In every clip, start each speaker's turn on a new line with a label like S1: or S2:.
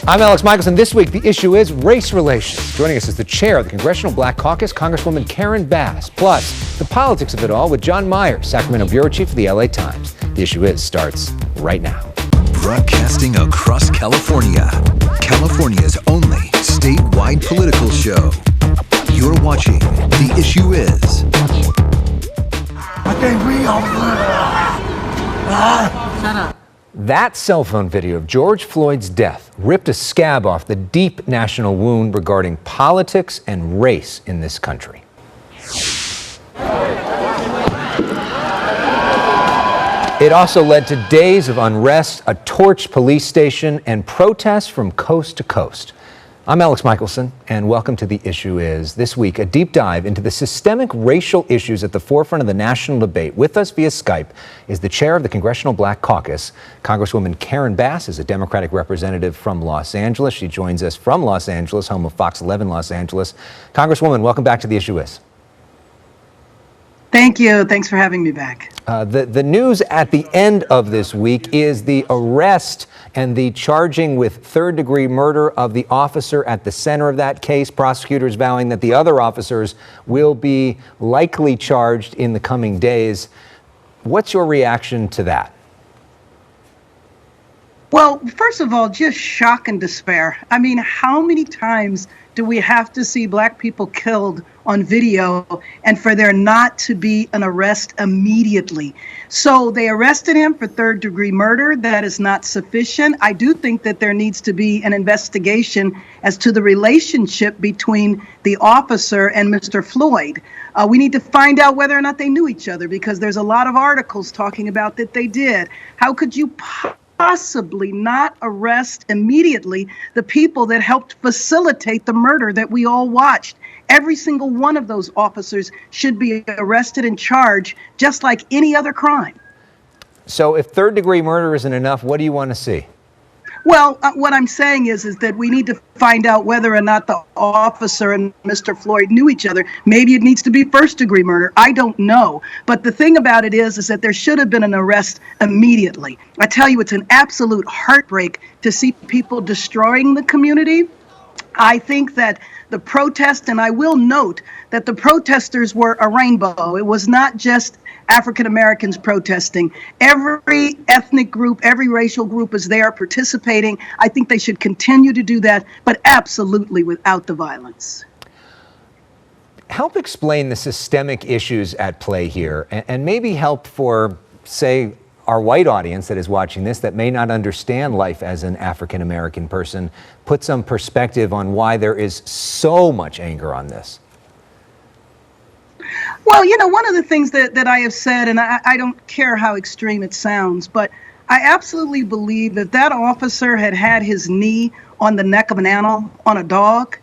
S1: I'm Alex Michelson. This week, the issue is race relations. Joining us is the chair of the Congressional Black Caucus, Congresswoman Karen Bass. Plus, the politics of it all with John Myers, Sacramento bureau chief of the LA Times. The issue is starts right now.
S2: Broadcasting across California, California's only statewide political show. You're watching The Issue Is.
S3: I think we all
S1: Shut up. That cell phone video of George Floyd's death ripped a scab off the deep national wound regarding politics and race in this country. It also led to days of unrest, a torched police station, and protests from coast to coast. I'm Alex Michelson, and welcome to The Issue Is. This week, a deep dive into the systemic racial issues at the forefront of the national debate. With us via Skype is the chair of the Congressional Black Caucus. Congresswoman Karen Bass is a Democratic representative from Los Angeles. She joins us from Los Angeles, home of Fox 11 Los Angeles. Congresswoman, welcome back to The Issue Is.
S4: Thank you. Thanks for having me back.
S1: The news at the end of this week is the arrest and the charging with third-degree murder of the officer at the center of that case. Prosecutors vowing that the other officers will be likely charged in the coming days. What's your reaction to that?
S4: Well, first of all, just shock and despair. I mean, how many times do we have to see Black people killed on video and for there not to be an arrest immediately? So they arrested him for third-degree murder. That is not sufficient. I do think that there needs to be an investigation as to the relationship between the officer and Mr. Floyd. We need to find out whether or not they knew each other, because there's a lot of articles talking about that they did. How could you possibly not arrest immediately the people that helped facilitate the murder that we all watched? Every single one of those officers should be arrested and charged just like any other crime.
S1: So if third-degree murder isn't enough, what do you want to see?
S4: Well, what I'm saying is that we need to find out whether or not the officer and Mr. Floyd knew each other. Maybe it needs to be first-degree murder. I don't know. But the thing about it is that there should have been an arrest immediately. I tell you, it's an absolute heartbreak to see people destroying the community. I think that the protest, and I will note that the protesters were a rainbow. It was not just African Americans protesting. Every ethnic group, every racial group is there participating. I think they should continue to do that, but absolutely without the violence.
S1: Help explain the systemic issues at play here, and maybe help for, say, our white audience that is watching this that may not understand life as an African American person, put some perspective on why there is so much anger on this.
S4: Well, you know, one of the things that I have said, and I don't care how extreme it sounds, but I absolutely believe that that officer had had his knee on the neck of an animal, on a dog,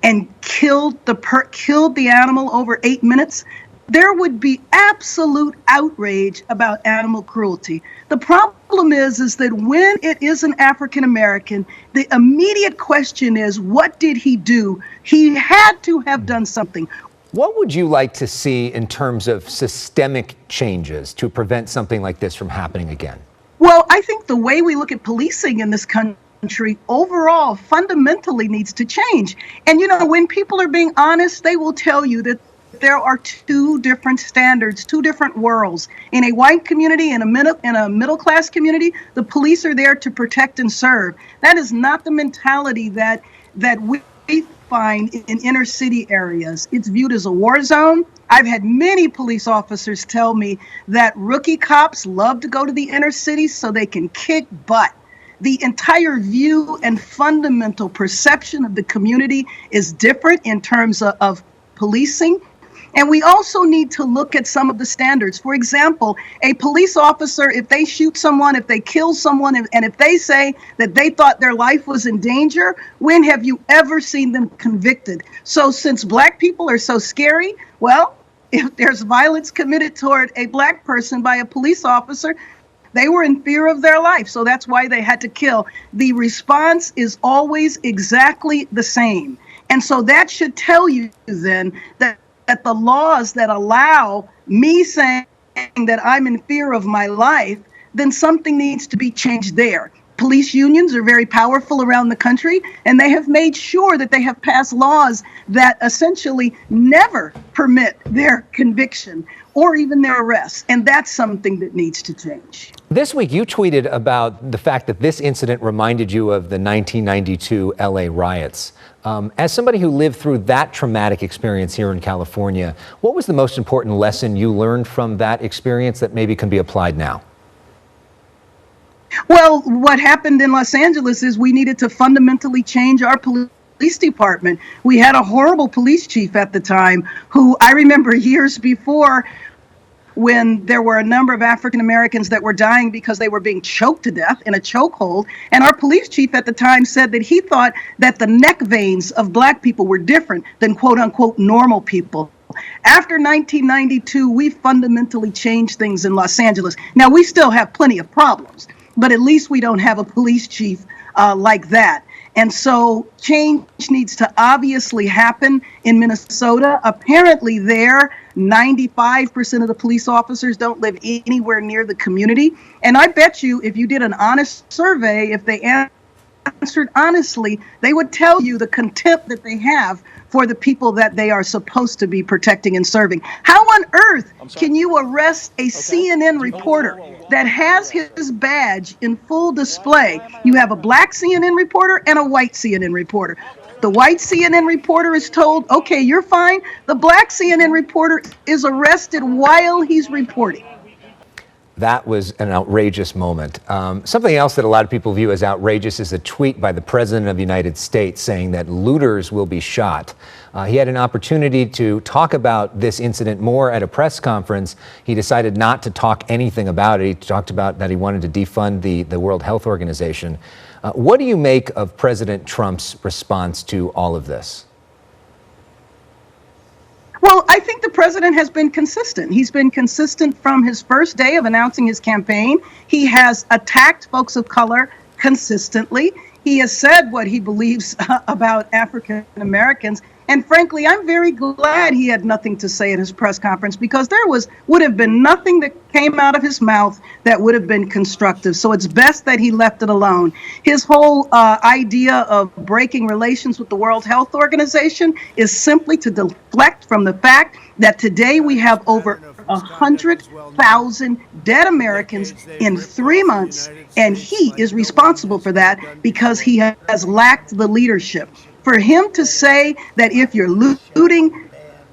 S4: and killed the animal over 8 minutes, there would be absolute outrage about animal cruelty. The problem is that when it is an African American, the immediate question is, what did he do? He had to have done something.
S1: What would you like to see in terms of systemic changes to prevent something like this from happening again?
S4: Well, I think the way we look at policing in this country overall fundamentally needs to change. And, you know, when people are being honest, they will tell you that there are two different standards, two different worlds. In a white community and in a middle-class community, the police are there to protect and serve. That is not the mentality that we find in inner city areas. It's viewed as a war zone. I've had many police officers tell me that rookie cops love to go to the inner city so they can kick butt. The entire view and fundamental perception of the community is different in terms of policing. And we also need to look at some of the standards. For example, a police officer, if they shoot someone, if they kill someone, and if they say that they thought their life was in danger, when have you ever seen them convicted? So since Black people are so scary, well, if there's violence committed toward a Black person by a police officer, they were in fear of their life. So that's why they had to kill. The response is always exactly the same. And so that should tell you then that the laws that allow me saying that I'm in fear of my life, then something needs to be changed there. police unions are very powerful around the country, and they have made sure that they have passed laws that essentially never permit their conviction or even their arrest. And that's something that needs to change.
S1: This week, you tweeted about the fact that this incident reminded you of the 1992 LA riots. As somebody who lived through that traumatic experience here in California, what was the most important lesson you learned from that experience that maybe can be applied now?
S4: Well, what happened in Los Angeles is we needed to fundamentally change our police department. We had a horrible police chief at the time who I remember years before, when there were a number of African Americans that were dying because they were being choked to death in a chokehold. And our police chief at the time said that he thought that the neck veins of Black people were different than quote unquote normal people. After 1992, we fundamentally changed things in Los Angeles. Now, we still have plenty of problems, but at least we don't have a police chief like that. And so change needs to obviously happen in Minnesota. Apparently there, 95% of the police officers don't live anywhere near the community. And I bet you if you did an honest survey, if they answered honestly, they would tell you the contempt that they have for the people that they are supposed to be protecting and serving. How on earth can you arrest a CNN reporter that has his badge in full display? You have a Black CNN reporter and a white CNN reporter. The white CNN reporter is told, okay, you're fine. The Black CNN reporter is arrested while he's reporting.
S1: That was an outrageous moment. Something else that a lot of people view as outrageous is a tweet by the President of the United States saying that looters will be shot. He had an opportunity to talk about this incident more at a press conference. He decided not to talk anything about it. He talked about that he wanted to defund the World Health Organization. What do you make of President Trump's response to all of this?
S4: Well, I think the president has been consistent. He's been consistent from his first day of announcing his campaign. He has attacked folks of color consistently. He has said what he believes about African Americans. And frankly, I'm very glad he had nothing to say at his press conference, because there would have been nothing that came out of his mouth that would have been constructive. So it's best that he left it alone. His whole idea of breaking relations with the World Health Organization is simply to deflect from the fact that today we have over 100,000 dead Americans in 3 months, and he is responsible for that because he has lacked the leadership. For him to say that if you're looting,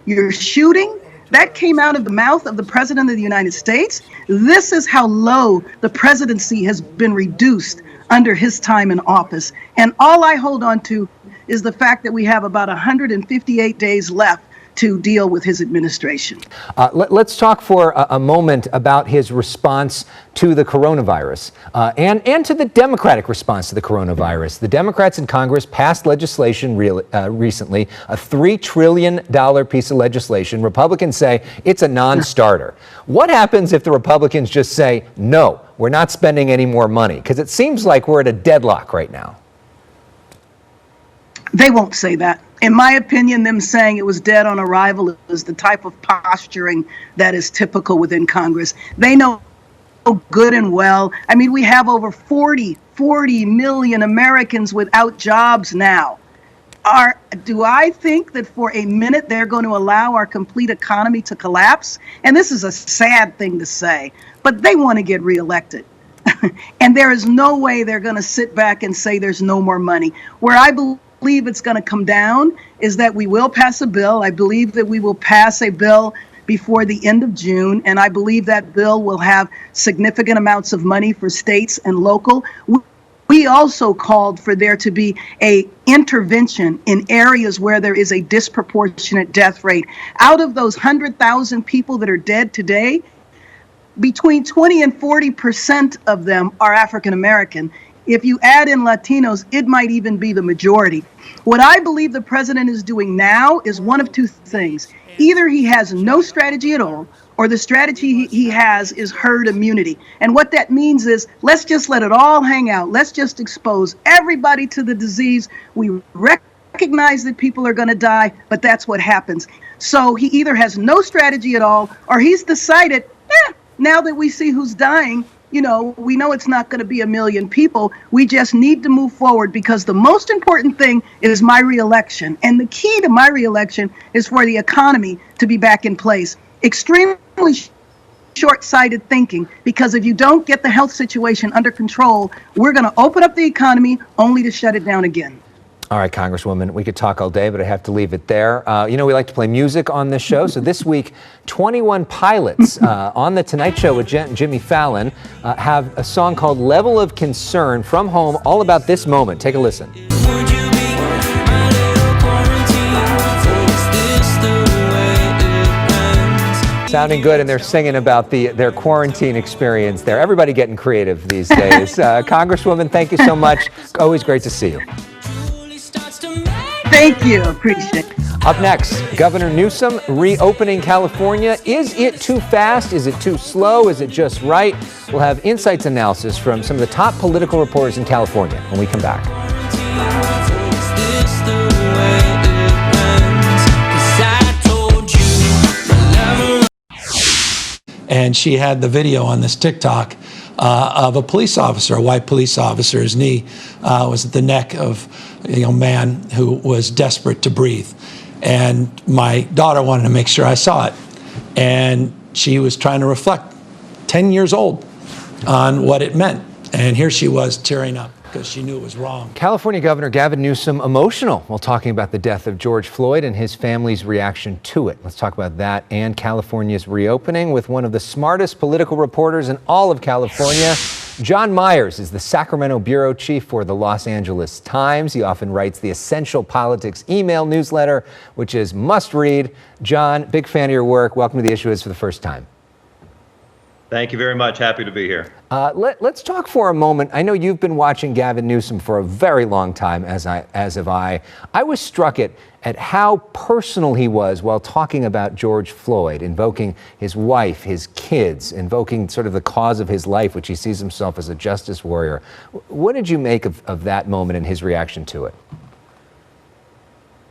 S4: you're shooting, that came out of the mouth of the President of the United States. This is how low the presidency has been reduced under his time in office. And all I hold on to is the fact that we have about 158 days left to deal with his administration.
S1: Let's talk for a moment about his response to the coronavirus and to the Democratic response to the coronavirus. The Democrats in Congress passed legislation recently, a $3 trillion piece of legislation. Republicans say it's a non-starter. What happens if the Republicans just say, no, we're not spending any more money? Because it seems like we're at a deadlock right now.
S4: They won't say that. In my opinion, them saying it was dead on arrival is the type of posturing that is typical within Congress. They know good and well. I mean, we have over 40 million Americans without jobs now. Do I think that for a minute they're going to allow our complete economy to collapse? And this is a sad thing to say, but they want to get reelected. And there is no way they're going to sit back and say there's no more money. Where I believe it's going to come down is that we will pass a bill. I believe that we will pass a bill before the end of June, and I believe that bill will have significant amounts of money for states and local. We also called for there to be a intervention in areas where there is a disproportionate death rate. Out of those 100,000 people that are dead today, between 20 and 40% of them are African American. If you add in Latinos, it might even be the majority. What I believe the president is doing now is one of two things. Either he has no strategy at all, or the strategy he has is herd immunity. And what that means is, let's just let it all hang out. Let's just expose everybody to the disease. We recognize that people are going to die, but that's what happens. So he either has no strategy at all, or he's decided, now that we see who's dying, we know it's not going to be 1 million people. We just need to move forward because the most important thing is my reelection. And the key to my reelection is for the economy to be back in place. Extremely short-sighted thinking, because if you don't get the health situation under control, we're going to open up the economy only to shut it down again.
S1: All right, Congresswoman, we could talk all day, but I have to leave it there. We like to play music on this show. So this week, 21 Pilots on The Tonight Show with Jimmy Fallon have a song called Level of Concern from home, all about this moment. Take a listen. Sounding good, and they're singing about their quarantine experience there. Everybody getting creative these days. Congresswoman, thank you so much. Always great to see you.
S4: Thank you. Appreciate it.
S1: Up next, Governor Newsom reopening California. Is it too fast? Is it too slow? Is it just right? We'll have insights analysis from some of the top political reporters in California when we come back.
S5: And she had the video on this TikTok of a police officer, a white police officer. His knee was at the neck of a young man who was desperate to breathe. And my daughter wanted to make sure I saw it. And she was trying to reflect, 10 years old, on what it meant. And here she was tearing up because she knew it was wrong.
S1: California Governor Gavin Newsom emotional while talking about the death of George Floyd and his family's reaction to it. Let's talk about that and California's reopening with one of the smartest political reporters in all of California. John Myers is the Sacramento bureau chief for the Los Angeles Times. He often writes the Essential Politics email newsletter, which is must read. John, big fan of your work. Welcome to The Issue Is for the first time.
S6: Thank you very much. Happy to be here.
S1: Let's talk for a moment. I know you've been watching Gavin Newsom for a very long time, as have I. I was struck at how personal he was while talking about George Floyd, invoking his wife, his kids, invoking sort of the cause of his life, which he sees himself as a justice warrior. What did you make of that moment and his reaction to it?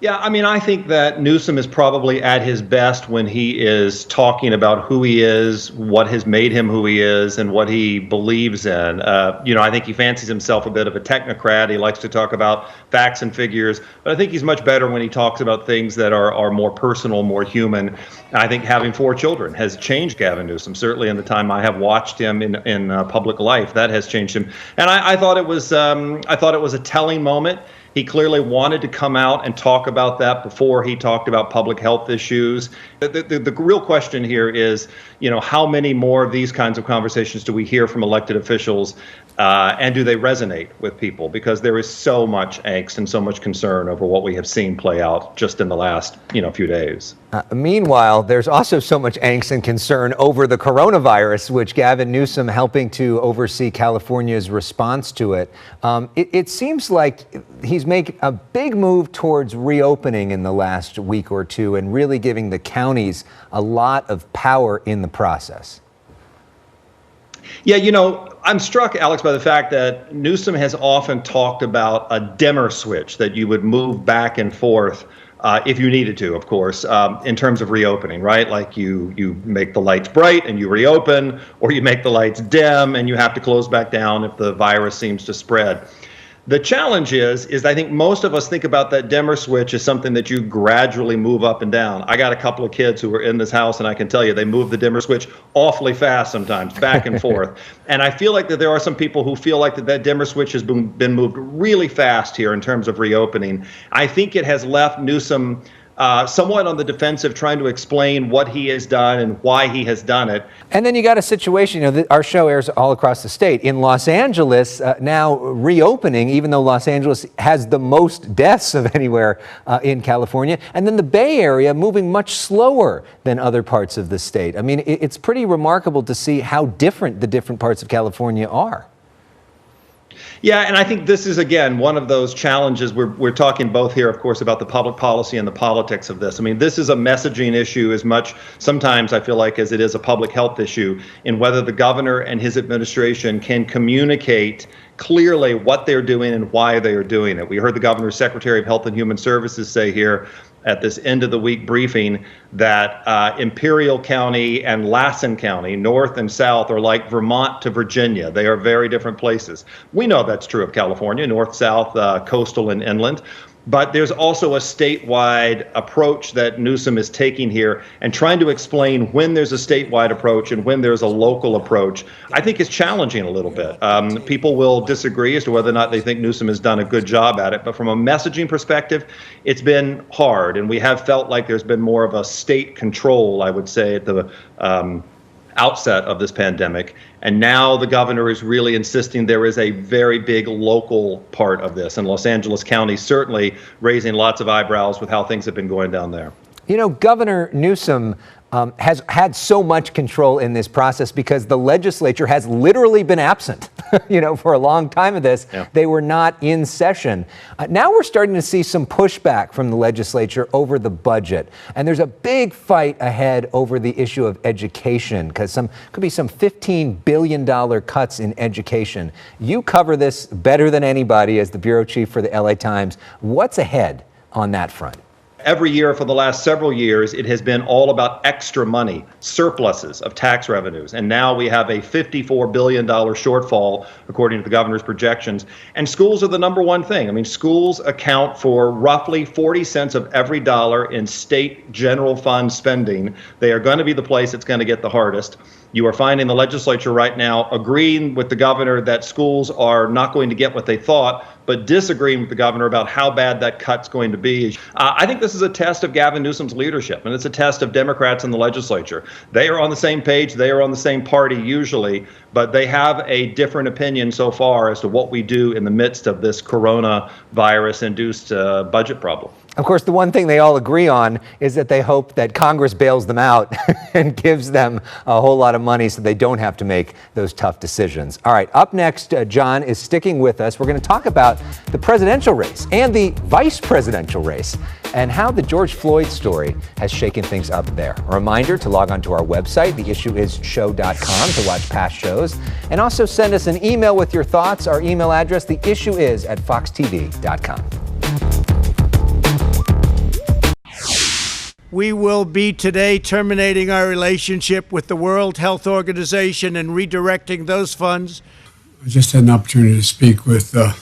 S6: Yeah, I think that Newsom is probably at his best when he is talking about who he is, what has made him who he is, and what he believes in. I think he fancies himself a bit of a technocrat. He likes to talk about facts and figures, but I think he's much better when he talks about things that are more personal, more human. I think having 4 children has changed Gavin Newsom. Certainly in the time I have watched him in public life, that has changed him. And I thought it was a telling moment. He clearly wanted to come out and talk about that before he talked about public health issues. The real question here is, how many more of these kinds of conversations do we hear from elected officials, and do they resonate with people? Because there is so much angst and so much concern over what we have seen play out just in the last, few days.
S1: Meanwhile, there's also so much angst and concern over the coronavirus, which Gavin Newsom helping to oversee California's response to it. It seems like he's making a big move towards reopening in the last week or two and really giving the counties a lot of power in the process.
S6: Yeah, I'm struck, Alex, by the fact that Newsom has often talked about a dimmer switch that you would move back and forth if you needed to, of course, in terms of reopening, right? Like you make the lights bright and you reopen, or you make the lights dim and you have to close back down if the virus seems to spread. The challenge is I think most of us think about that dimmer switch as something that you gradually move up and down. I got a couple of kids who are in this house, and I can tell you they move the dimmer switch awfully fast sometimes, back and forth. And I feel like that there are some people who feel like that dimmer switch has been moved really fast here in terms of reopening. I think it has left Newsom somewhat on the defensive, trying to explain what he has done and why he has done it.
S1: And then you got a situation, our show airs all across the state. In Los Angeles, now reopening, even though Los Angeles has the most deaths of anywhere in California. And then the Bay Area moving much slower than other parts of the state. It's pretty remarkable to see how different the different parts of California are.
S6: Yeah, and I think this is, again, one of those challenges. We're talking both here, of course, about the public policy and the politics of this. This is a messaging issue as much, sometimes I feel like, as it is a public health issue, in whether the governor and his administration can communicate clearly what they're doing and why they are doing it. We heard the governor's Secretary of Health and Human Services say here at this end of the week briefing that Imperial County and Lassen County, north and south, are like Vermont to Virginia. They are very different places. We know that's true of California, north, south, coastal, and inland. But there's also a statewide approach that Newsom is taking here, and trying to explain when there's a statewide approach and when there's a local approach, I think is challenging a little bit. People will disagree as to whether or not they think Newsom has done a good job at it. But from a messaging perspective, it's been hard. And we have felt like there's been more of a state control, I would say, at the outset of this pandemic. And now the governor is really insisting there is a very big local part of this. And Los Angeles County certainly raising lots of eyebrows with how things have been going down there.
S1: You know, Governor Newsom has had so much control in this process because the legislature has literally been absent, for a long time of this. Yeah. They were not in session. Now we're starting to see some pushback from the legislature over the budget. And there's a big fight ahead over the issue of education, because could be some $15 billion cuts in education. You cover this better than anybody as the bureau chief for the LA Times. What's ahead on that front?
S6: Every year for the last several years, it has been all about extra money, surpluses of tax revenues. And now we have a $54 billion shortfall, according to the governor's projections. And schools are the number one thing. I mean, schools account for roughly 40 cents of every dollar in state general fund spending. They are going to be the place that's going to get the hardest. You are finding the legislature right now agreeing with the governor that schools are not going to get what they thought, but disagreeing with the governor about how bad that cut's going to be. I think this is a test of Gavin Newsom's leadership, and it's a test of Democrats in the legislature. They are on the same page. They are on the same party usually, but they have a different opinion so far as to what we do in the midst of this coronavirus-induced budget problem.
S1: Of course, the one thing they all agree on is that they hope that Congress bails them out and gives them a whole lot of money so they don't have to make those tough decisions. All right, up next, John is sticking with us. We're going to talk about the presidential race and the vice presidential race and how the George Floyd story has shaken things up there. A reminder to log on to our website, theissueisshow.com, to watch past shows, and also send us an email with your thoughts. Our email address, theissueis@foxtv.com.
S3: We will be today terminating our relationship with the World Health Organization and redirecting those funds.
S7: I just had an opportunity to speak with the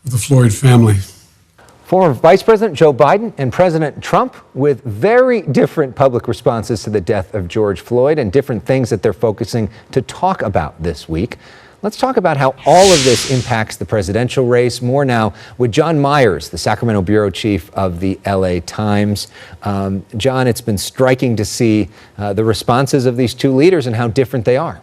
S7: Floyd family.
S1: Former Vice President Joe Biden and President Trump with very different public responses to the death of George Floyd and different things that they're focusing to talk about this week. Let's talk about how all of this impacts the presidential race. More now with John Myers, the Sacramento bureau chief of the LA Times. John, it's been striking to see the responses of these two leaders and how different they are.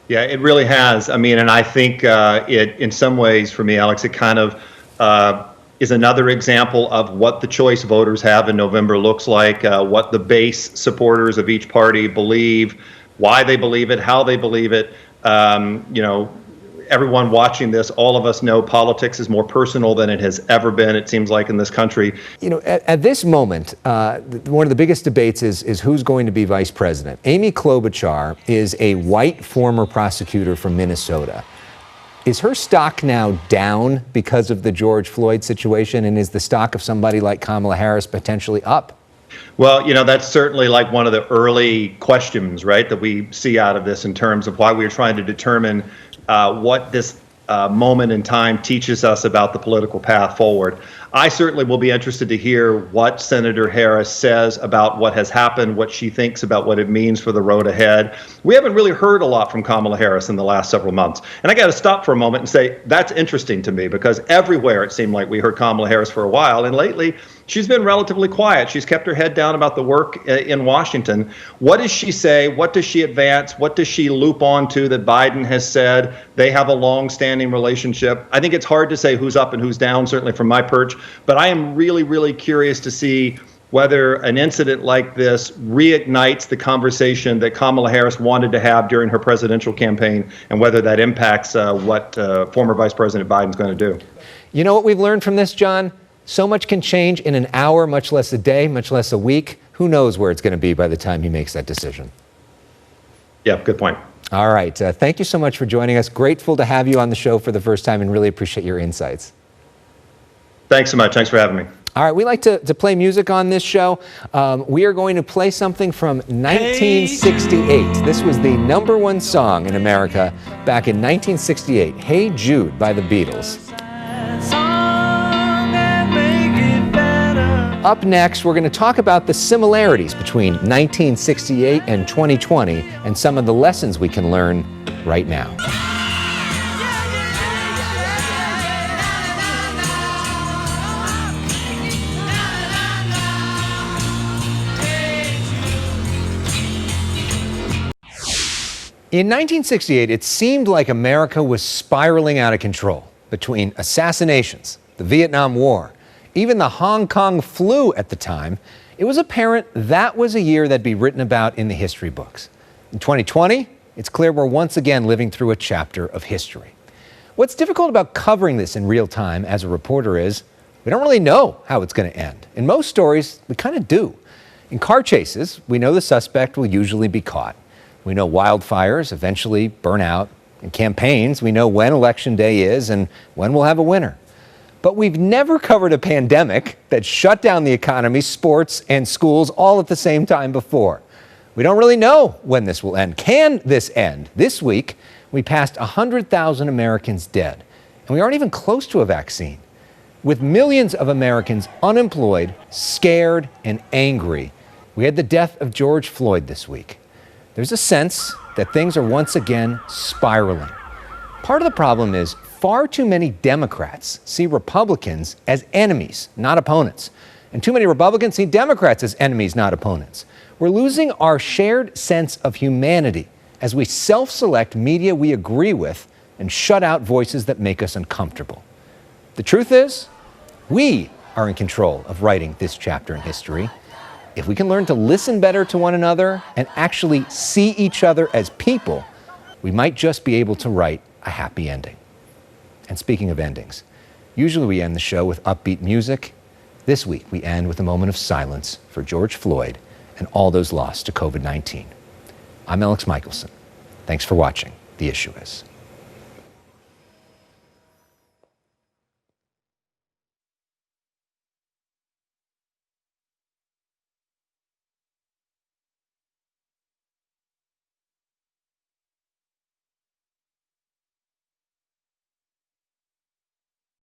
S6: Yeah, it really has. I mean, and I think in some ways, for me, Alex, it kind of is another example of what the choice voters have in November looks like, what the base supporters of each party believe, why they believe it, how they believe it. Everyone watching this, all of us know politics is more personal than it has ever been, it seems like, in this country.
S1: At this moment, one of the biggest debates is who's going to be vice president. Amy Klobuchar is a white former prosecutor from Minnesota. Is her stock now down because of the George Floyd situation, and is the stock of somebody like Kamala Harris potentially up?
S6: Well, that's certainly like one of the early questions, right, that we see out of this in terms of why we're trying to determine what this moment in time teaches us about the political path forward. I certainly will be interested to hear what Senator Harris says about what has happened, what she thinks about what it means for the road ahead. We haven't really heard a lot from Kamala Harris in the last several months. And I got to stop for a moment and say that's interesting to me, because everywhere it seemed like we heard Kamala Harris for a while, and lately she's been relatively quiet. She's kept her head down about the work in Washington. What does she say? What does she advance? What does she loop on to that Biden has said? They have a long-standing relationship. I think it's hard to say who's up and who's down, certainly from my perch, but I am really, really curious to see whether an incident like this reignites the conversation that Kamala Harris wanted to have during her presidential campaign, and whether that impacts what former Vice President Biden's going to do.
S1: You know what we've learned from this, John? So much can change in an hour, much less a day, much less a week. Who knows where it's going to be by the time he makes that decision?
S6: Yeah, good point.
S1: All right. Thank you so much for joining us. Grateful to have you on the show for the first time and really appreciate your insights.
S6: Thanks so much. Thanks for having me.
S1: All right, we like to play music on this show. We are going to play something from 1968. This was the #1 song in America back in 1968, Hey Jude by the Beatles. Up next, we're going to talk about the similarities between 1968 and 2020 and some of the lessons we can learn right now. In 1968, it seemed like America was spiraling out of control between assassinations, the Vietnam War, even the Hong Kong flu at the time. It was apparent that was a year that'd be written about in the history books. In 2020, it's clear we're once again living through a chapter of history. What's difficult about covering this in real time as a reporter is we don't really know how it's going to end. In most stories, we kind of do. In car chases, we know the suspect will usually be caught. We know wildfires eventually burn out. In campaigns, we know when Election Day is and when we'll have a winner. But we've never covered a pandemic that shut down the economy, sports, and schools all at the same time before. We don't really know when this will end. Can this end? This week, we passed 100,000 Americans dead, and we aren't even close to a vaccine. With millions of Americans unemployed, scared, and angry, we had the death of George Floyd this week. There's a sense that things are once again spiraling. Part of the problem is far too many Democrats see Republicans as enemies, not opponents. And too many Republicans see Democrats as enemies, not opponents. We're losing our shared sense of humanity as we self-select media we agree with and shut out voices that make us uncomfortable. The truth is, we are in control of writing this chapter in history. If we can learn to listen better to one another and actually see each other as people, we might just be able to write a happy ending. And speaking of endings, usually we end the show with upbeat music. This week we end with a moment of silence for George Floyd and all those lost to COVID-19. I'm Alex Michelson. Thanks for watching The Issue Is.